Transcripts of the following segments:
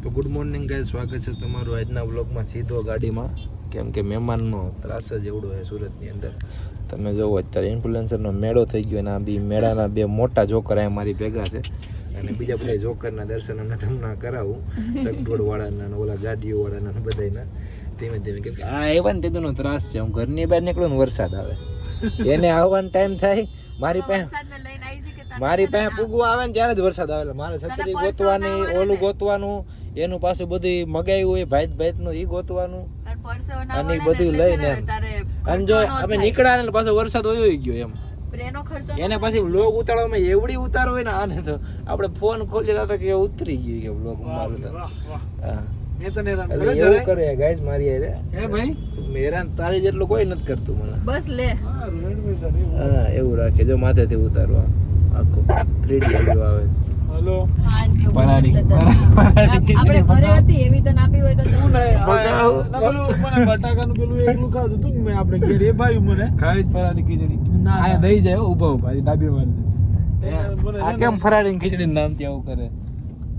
તો good morning guys, સ્વાગત છે તમારું આજના વ્લોગમાં સીધો ગાડીમાં. કેમ કે મહેમાનનો ત્રાસ જ એવડો છે સુરતની અંદર. તમે જોવો અત્યારે ઇન્ફ્લુએન્સરનો મેળો થઈ ગયો અને આ બી મેળાના બે મોટા જોકર અહીંયા મારી ભેગા છે અને બીજા બધા જોકરના દર્શન અમને તમને કરાવું, ચકડોળવાળાના અને ઓલા જાડીઓવાળાના અને બધાના ધીમે ધીમે. કેમ કે આ એવા ને તેનો ત્રાસ છે. હું ઘરની બહાર નીકળું ને વરસાદ આવે, એને આવવાનો ટાઈમ થાય મારી પાસે પૂગવું આવે ને ત્યારે જ વરસાદ આવે. મારે છત્રી ગોતવાની, ઓલું ગોતવાનું, એનું પાછું બધું મગાવ્યું હોય ભાત નું એ ગોતવાનું અને એ બધું લઈને અને જો અમે નીકળ્યા ને પાછો વરસાદ વયો ગયો એમ. એને પાછી વ્લોગ ઉતારવામાં એવડી ઉતારો હોય ને આને તો આપણે ફોન ખોલી તો કે ઉતરી ગયું કે વ્લોગ મારું તો. હા એવું કરે ગાઈસ મારી હારે. હે ભાઈ મેરાન તારી જેટલું કોઈ નથી કરતું મને. બસ લે. હા એવું રાખે જો માથેથી ઉતારવા આખો 3D વિડિયો આવે. હેલો પરાડી આપણે ઘરે હતી એવી તો નાપી હોય તો તું ના પેલું મને બટાકાનું પેલું એકલું ખાધું તું મે આપણે ઘરે એ ભાઈ મને ખાવી પરાડી ખીચડી આ દઈ જાય ઊભા ઊભા ડાબી મારી દે. આ કેમ ફરાડી ખીચડી નામ થી આવું કરે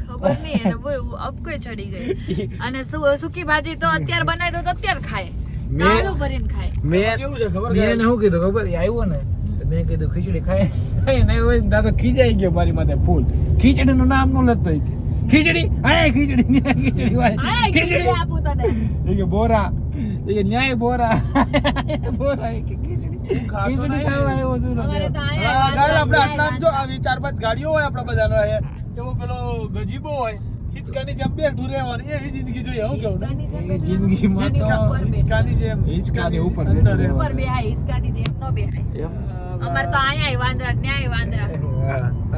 ખબર નહીં. એને બોલ અબ કોઈ ચડી ગઈ. અને સુકી ભાજી તો અત્યારે બનાવી દો તો અત્યારે ખાય, તાળું ભરીને ખાય. મેં કેવું છે ખબર મેં એને શું કીધું ખબર આવ્યો ને મેં કીધું ખીચડી ખાય નહીં હોય દાદા ખીજાઈ ગયો મારી માથે ફૂલ. ખીચડીનું નામ નો લેતો ખીચડી આય ખીચડી ખીચડી આપું તને એ કે બોરા એ કે ન્યાય બોરા બોરા એ કે ખીચડી ખાવા આવ્યો છું. ગાલ આપણે આટલા જો આવી 4-5 ગાડીઓ હોય આપણા બધાનો એવો પેલો ગજીબો હોય હિચકાની જેમ બેઠું રહેવાનું એવી જિંદગી જોઈએ. હું કેવું જિંદગીમાં તો હિચકાની જેમ હિચકાની ઉપર બેહાય હિચકાની જેમ નો બેહાય. અમાર તો આયા વાંદરા ન્યાય વાંદરા.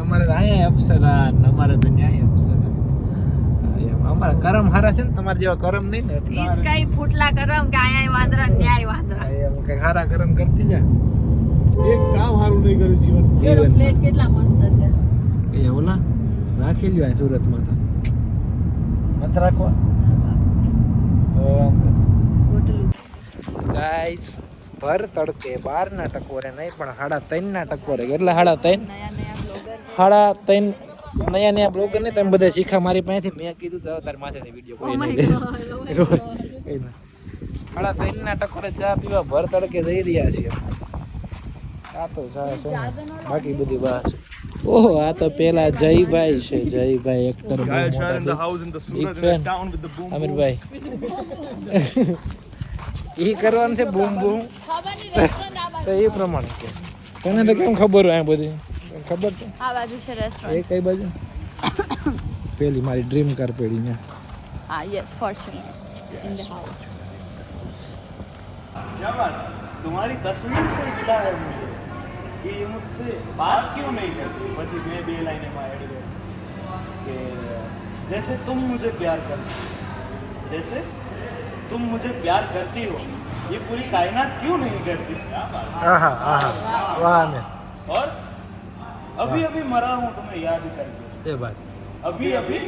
અમારે તો અહીંયા અપ્સરા અમારે તો ન્યાય અપ્સરા. અમારા કરમ હારા છે ને તમારે જેવા કરમ નહીં ને એટલે હિચકાઈ ફૂટલા કરમ કે આયા વાંદરા ન્યાય વાંદરા. એમ કે હારા કરમ કરતી જા. એક કામ હારું નહીં કર્યું જીવન. એનો ફ્લેટ કેટલા મસ્ત છે. એ ઓલા રાખી લ્યો સુરતમાં તો મત રાખવા ગાઈસ. ભર તડકે 12 ના ટકોરે નહીં પણ 3.5 ના ટકોરે. કેટલા 3.5 નયા બ્લોગર ને તમે બધા શીખા મારી પાસેથી. મેં કીધું તો તાર માથેથી વિડીયો કોઈ નહીં 3.5 ના ટકોરે ચા પીવા ભર તડકે જઈ રહ્યા છીએ. આ તો ચા છે બાકી બધી વાત. ઓહો આ તો પેલા જયભાઈ છે. જયભાઈ એક્ટર અમીરભાઈ ઈ કરવાનું છે બૂમ બૂમ તો એ પ્રમાણે કે તને તો કેમ ખબર હોય આ બધી ખબર છે. આ બાજુ છે રેસ્ટોરન્ટ. એ કઈ બાજુ? પેલી મારી ડ્રીમ કાર પડી ને. હા yes Fortuner in the house. क्या बात तुम्हारी तस्वीर से मिला है मुझे कि ये मुझसे बात क्यों नहीं करती. પછી બે લાઈન એમાં એડ કરી કે जैसे तुम मुझे प्यार करती जैसे तुम मुझे प्यार करती हो ये पूरी कायनात क्यों नहीं करती. આહા આહા વાહ ને और अभी अभी मरा हूँ तुम्हें याद करके. એ વાત अभी अभी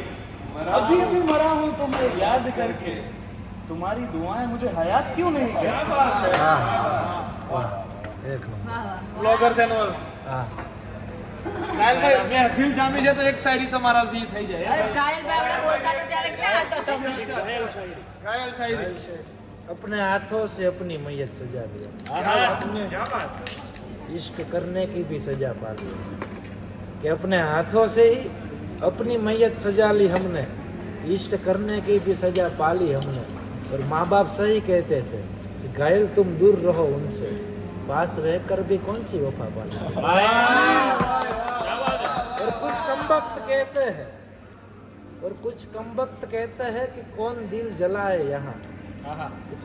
मरा हूँ तुम्हें याद करके तुम्हारी दुआएं मुझे हयात क्यों नहीं करती. વાહ એક નંબર ब्लॉगर चैनल. હા કાયલભાઈ મેં ફીલ જામી છે તો એક શાયરી તમારાથી થઈ જાય. અરે કાયલભાઈ આપણે બોલતા તો ત્યારે ક્યાં હતા તમે? કાયલ શાયરી. अपने हाथों से अपनी मैयत सजा दी. क्या बात. इश्क करने की भी सजा पा ली कि अपने हाथों से ही अपनी मैयत सजा ली हमने. इश्क करने की भी सजा पा ली हमने. और माँ बाप सही कहते थे कि घायल तुम दूर रहो उनसे, पास रहकर भी कौन सी वफा पाली. और कुछ कमबख्त कहते हैं कि कौन दिल जलाए यहाँ.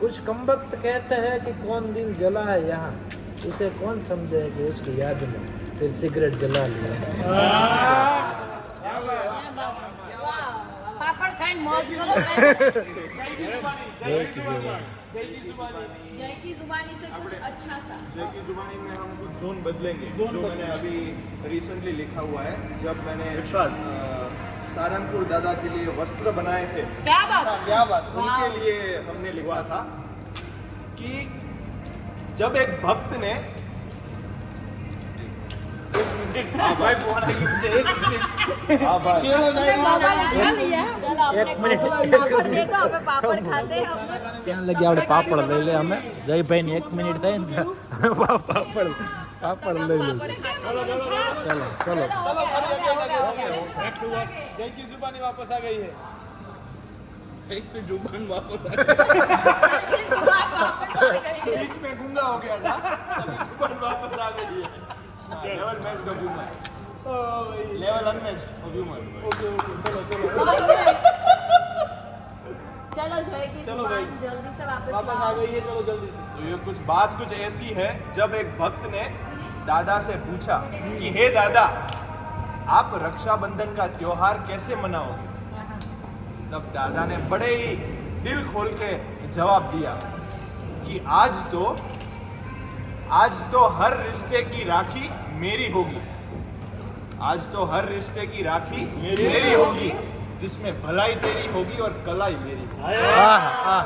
कुछ कमबख्त कहते हैं कि कौन दिल जलाए यहाँ. उसे कौन समझे कि उसकी याद में फिर सिगरेट जला लिया. પાપડ ખાઈને મોજ કરો. जय की जुबानी से कुछ अच्छा सा. जय की जुबानी में हम कुछ जोन बदलेंगे जो मैंने अभी रिसेंटली लिखा हुआ है. जब मैंने सहारनपुर दादा के लिए वस्त्र बनाए थे. क्या बात. उनके लिए हमने लिखा था कि जब एक भक्त ने एक मिनट भाई फोन एक मिनट हाँ भाई शेरो चलो अपने को पापड़ देगा हमें पापड़ खाते हैं अपने ત્યાં લગી આપણે પાપડ લઈ લે અમે જયભાઈ ની 1 મિનિટ થાય ને ત્યાં પાપડ લઈ લે ચલો थैंक यू जुबानी वापस आ गई है एक पे जुबान वापस आ गई इस बात वापस आ गई बीच में गूंगा हो गया था पर वापस आ गई है लेवल मैच का गूंगा लेवल अनमैच्ड ऑफ ह्यूमर चलो जोए की जुबान जल्दी से वापस वापस आ लाओ गई है चलो जल्दी से तो ये कुछ ऐसी है जब एक भक्त ने दादा से पूछा कि हे दादा आप रक्षाबंधन का त्योहार कैसे मनाओगे तब दादा ने बड़े ही दिल खोल के जवाब दिया कि आज तो हर रिश्ते की राखी मेरी होगी आज तो हर रिश्ते की राखी मेरी होगी जिसमें भलाई तेरी होगी और कलाई मेरी આહ આહ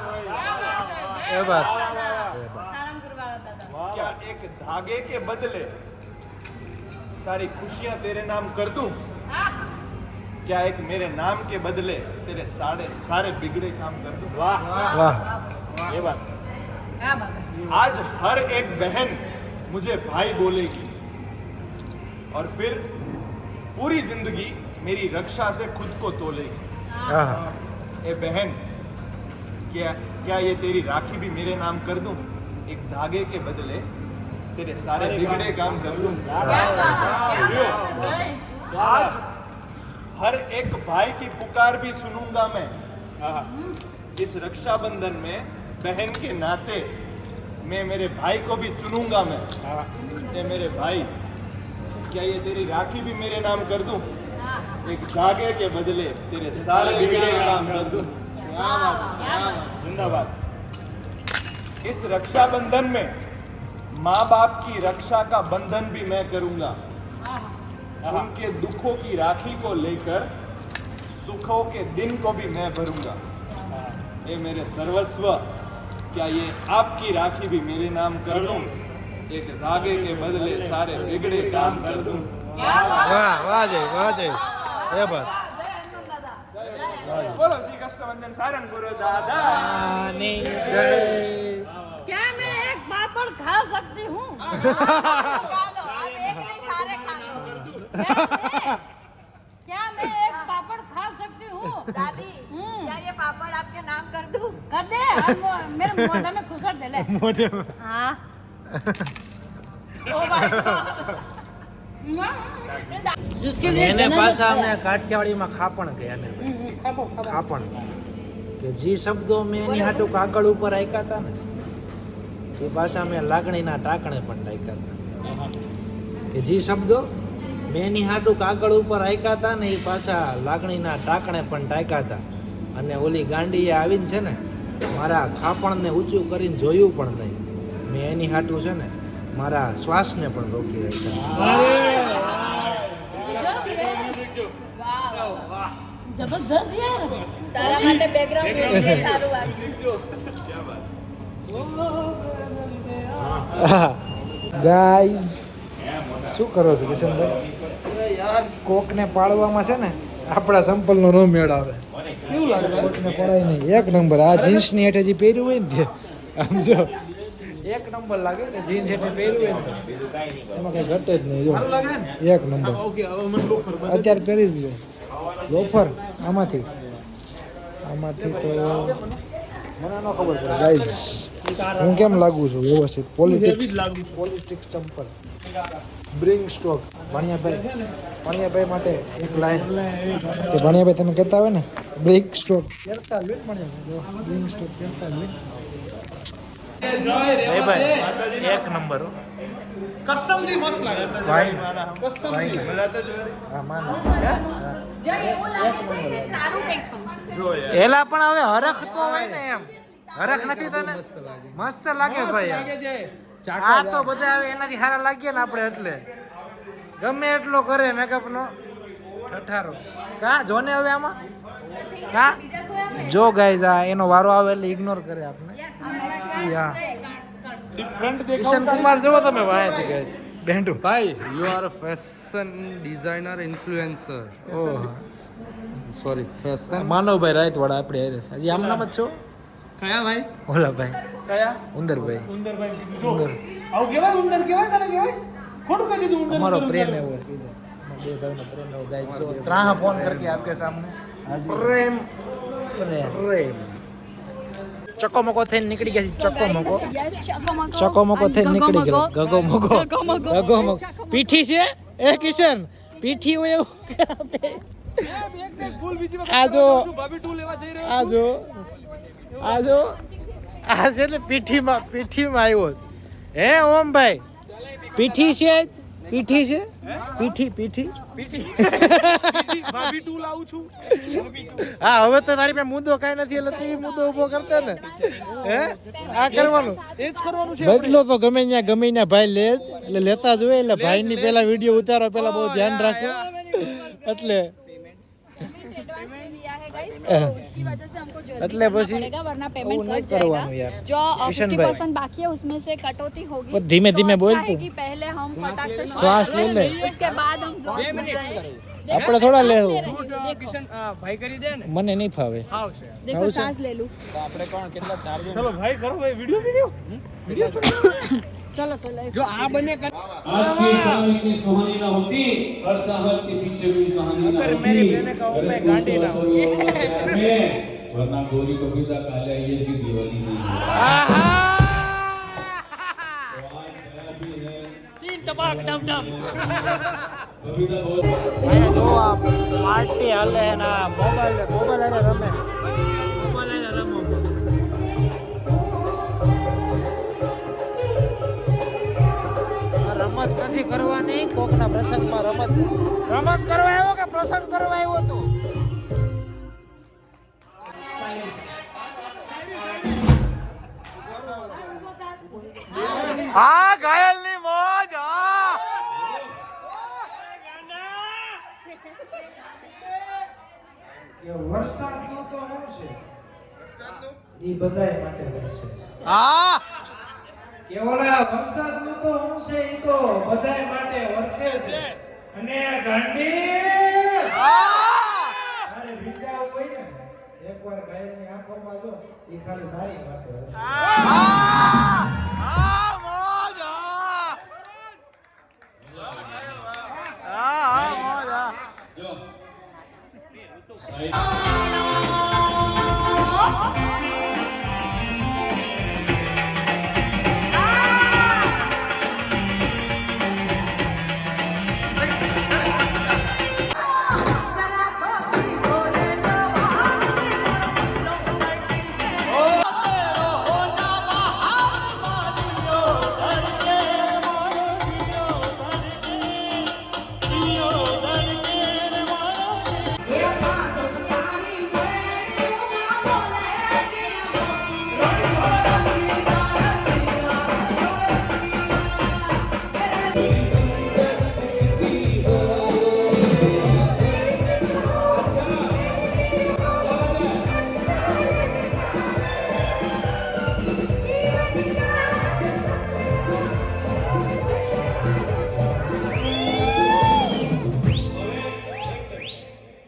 એ વાત सारंगपुर वाला दादा क्या एक धागे के बदले सारी खुशियां तेरे नाम कर दूं क्या एक मेरे नाम के बदले तेरे सारे बिगड़े काम कर दूं वाह વાહ ये बात क्या बात है आज हर एक बहन मुझे भाई बोलेगी और फिर पूरी जिंदगी मेरी रक्षा से खुद को तोलेगी આહ ए बहन क्या ये तेरी राखी भी मेरे नाम कर दूं एक धागे के बदले तेरे सारे बिगड़े काम कर दूं आज हर एक भाई की पुकार भी सुनूंगा मैं इस रक्षाबंधन में बहन के नाते मैं मेरे भाई को भी चुनूंगा मैं ये मेरे भाई क्या ये तेरी राखी भी मेरे नाम कर दूं एक धागे के बदले तेरे सारे बिगड़े काम कर दूं जिंदाबाद इस रक्षाबंधन में माँ बाप की रक्षा का बंधन भी मैं करूंगा उनके दुखों की राखी को लेकर सुखों के दिन को भी मैं भरूंगा ये मेरे सर्वस्व क्या ये आपकी राखी भी मेरे नाम कर दूं एक धागे के बदले सारे बिगड़े काम कर दूं વાહ વાહ જય એ વાત बोलो श्री कष्टबंधन सारंगपुर दादा આની જય क्या मैं एक पापड़ खा सकती हूँ खा लो आप एक नहीं सारे खा लो क्या मैं एक पापड़ खा सकती हूँ दादी क्या ये पापड़ आपके नाम कर दूँ कर दे मेरे मोटा में खुसर दे ले મોઢે हाँ ओ भाई એને પાછા અમે કાઠિયાવાડીમાં ખાપણ કહે ને ખાપણ કે જે શબ્દો મેં એની હાટુ કાગળ ઉપર રાખ્યા હતા ને એ પાછા મેં લાગણીના ટાંકણે પણ રાખ્યા હતા કે જે શબ્દો મેં એની હાટુ કાગળ ઉપર રાખ્યા હતા ને એ પાછા લાગણીના ટાંકણે પણ ટાંક્યા હતા અને ઓલી ગાંડીએ આવીને છે ને મારા ખાપણને ઊંચું કરીને જોયું પણ નહીં મેં એની હાટુ છે ને મારા શ્વાસને પણ રોકી રાખ્યા जबरदस्त यार तारा માટે બેકગ્રાઉન્ડ મ્યુઝિક સારું વાગ્યું ગાઈઝ શું કરો છો કિશનભાઈ કોકને પાડવામાં છે ને આપણા સંપલનો નો મેળ આવે કેવું લાગે કોકને પડાય નહીં એક નંબર આ જીન્સની હેઠે જે પહેર્યું હોય ને તે આમ જો એક નંબર લાગે ને જીન્સ હેઠે પહેર્યું હોય ને એમાં કઈ ઘટે જ નહીં જો એક નંબર અત્યારે પહેરી જ લો લોફર આમાંથી તો મને ન ખબર પડે ગાઈઝ હું કેમ લાગુ છું વ્યવસ્થિત પોલિટિક્સ ચંપલ બ્રિંગ સ્ટોક ભણિયાભાઈ માટે એક લાઈન તો ભણિયાભાઈ તમે કહેતા હોય ને બ્રિંગ સ્ટોક પહેરતા જ હોય ને ભણિયાભાઈ બ્રિંગ સ્ટોક પહેરતા જ હોય ભાઈ એક નંબર कसम दी मस्त लागे ભાઈ कसम दी હા માનો જય એવું લાગે છે કે તારું કંઈક ફંક્શન એલા પણ હવે હરખ તો હોય ને એમ હરખ નથી તને મસ્ત લાગે ભાઈ આ તો બધા હવે એનાથી સારા લાગીએ ને આપણે એટલે ગમે એટલો કરે મેકઅપ નો ઠઠારો કા જોને હવે આમાં કા જો ગાઈઝ આ એનો વારો આવે એટલે ઇગ્નોર કરે આપણે યા डिफरेंट કિશન કુમાર જોવો તમે વાયાથી ગાઈઝ બેન્ટુ ભાઈ you are a fashion designer influencer oh sorry fashion માનવભાઈ રાયતવાડા આપણે હારે છે. હજી આમ નામ જ છો કયા ભાઈ ઓલા ભાઈ કયા ઉંદરભાઈ ઉંદરભાઈ કીધું જો આવું કહેવાય ઉંદર કહેવાય તને કહેવાય ખોટું કહી દીધું ઉંદર हमारो ઉંદર, प्रेम ઉંદર. है वो सीधा दो भाई में प्रेम है वो गाइस जो त्राह फोन करके आपके सामने પ્રેમ प्रेम चको मको थे निकली गई So चको guys, मको yes, ચકોમકો चको मको and थे निकली गई ગગોમકો. गगो मको ગગોમકો. गगो मको पीठी से ए किशन पीठी हुए ફૂલ બીજી આ જો ભાભી ટુ લેવા જઈ રહ્યો આજો આજો આ છે એટલે પીઠીમાં આવ્યો હે ઓમ ભાઈ પીઠી છે પીઠી છે પીઠી પીઠી ભાભી ટુ લાવું છું હા હવે તો તારી પાસે મુદ્દો કાંઈ નથી એટલે તું ઈ મુદ્દો ઊભો કરતા ને હે આ કરવાનું એ જ કરવાનું છે બદલો તો ગમે ત્યાં ભાઈ લે જ. એટલે લેતા જોઈએ એટલે ભાઈની પેલા વિડીયો ઉતારો પેલા બહુ ધ્યાન રાખો એટલે एडवांस ले लिया है गाइस तो उसकी वजह से हमको जल्दी એટલે करना પછી पड़ेगा वरना वो पेमेंट नहीं कट जाएगा करवानो यार। जो किशन 50% बाकी है उसमें से कटौती होगी पर धीमे तो धीमे बोल अच्छा है तू। कि पहले हम फटाक से श्वास ले ले। उसके बाद हम ब्लॉग बनाएं આપણે થોડા લેવું देखो ભાઈ કરી દે ને મને નહીં ફાવે આવશે देखो सांस ले लूं ચલો ભાઈ કરો ભાઈ વિડિયો चलो चलो જો આ બને आज की शाम इतनी सुहानी ना होती हर चाहत के पीछे भी कहानी ना अगर होती मेरी प्रेमिका हो, मैं गांडी ना तो प्यार में वरना गोरी कविता काले ये की दीवानी नहीं है तो आज प्यार भी है ચીન ટપાક ડમ ડમ कविता बहुत જો આ પાર્ટી હાલે ને મોબાઈલ હારે રમે મોબાઈલ હારે રમો રમત નથી કરવાની કોકના પ્રસંગમાં રમત કરવા આવ્યો કે પ્રસંગ કરવા આવ્યો તો આ ઘાયલની મોજ હા વરસાદનું તો શું છે ઈ બધાય માટે વરસે હા કે ઓલા વરસાદનું તો શું છે ઈ તો બધાય માટે વરસે છે અને ગાંડી અરે ભીજાવું હોય ને એકવાર ગાયની આંખોમાં જો ઈ ખાલી તારી માટે વરસે जो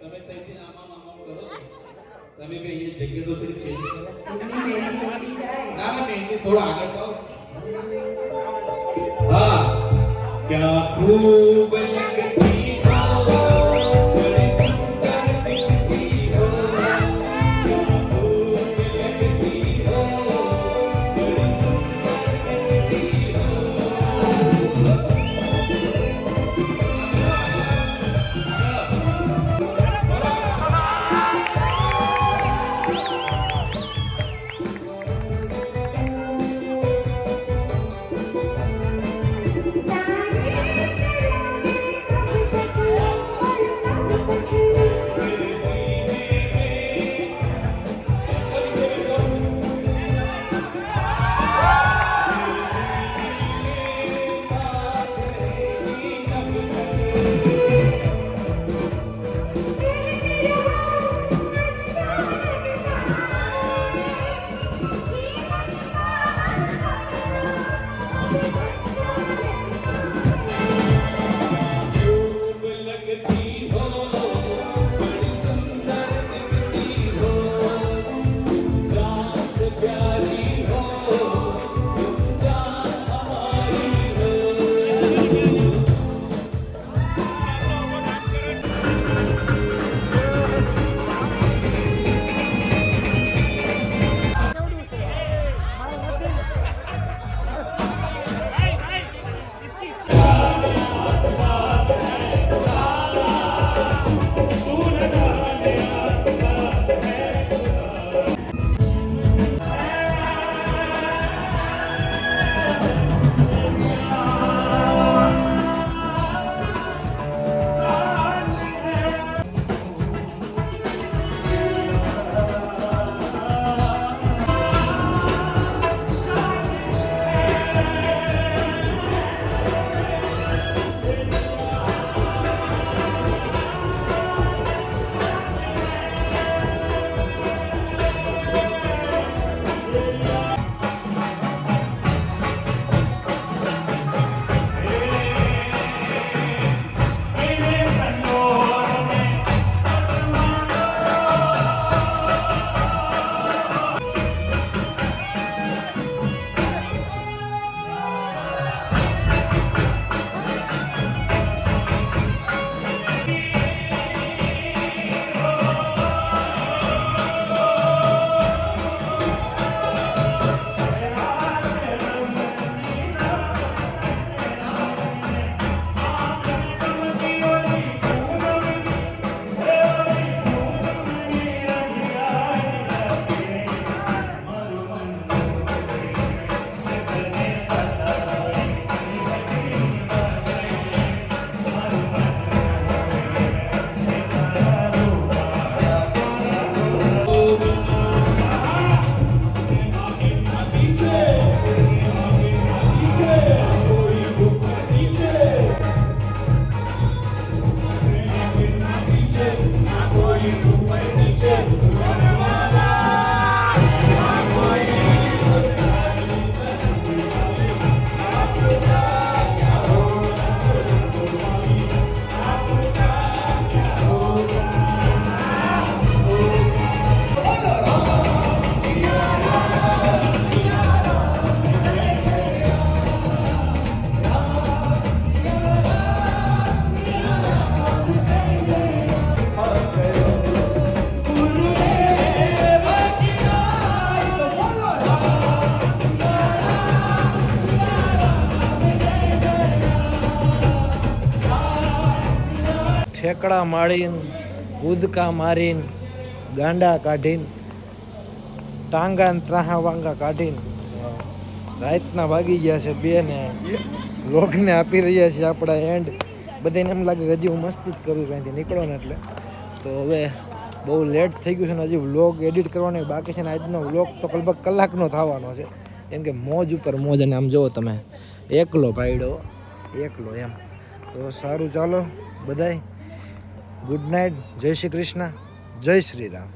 તમે ત્યાંથી આમ કરો છો તમે બે અહીંયા જગ્યા તો થોડી ચેન્જ કરો ના ના મહેંદી થોડા આગળ જાઓ હા क्या खूब लगती हो बड़ी सुंदर दिखती हो क्या खूब लगती हो बड़ी सुंदर दिखती हो Thank you. આંકડા મારીને કૂદકા મારીને ગાંડા કાઢીને ટાંગા ને ત્રાહા વાંગા કાઢીને રાતના વાગી ગયા છે 2 ને લોગને આપી રહ્યા છીએ આપણા એન્ડ. બધાને એમ લાગે કે હજી હું મસ્તી જ કરું ત્યાંથી નીકળો ને એટલે. તો હવે બહુ લેટ થઈ ગયું છે ને હજી વ્લોગ એડિટ કરવાનો બાકી છે ને. આજનો વ્લોગ તો લગભગ કલાકનો થવાનો છે કેમ કે મોજ ઉપર મોજ. અને આમ જુઓ તમે એકલો પાડ્યો એકલો એમ. તો સારું ચાલો બધાય ગુડ નાઇટ. જય શ્રી કૃષ્ણ, જય શ્રી રામ.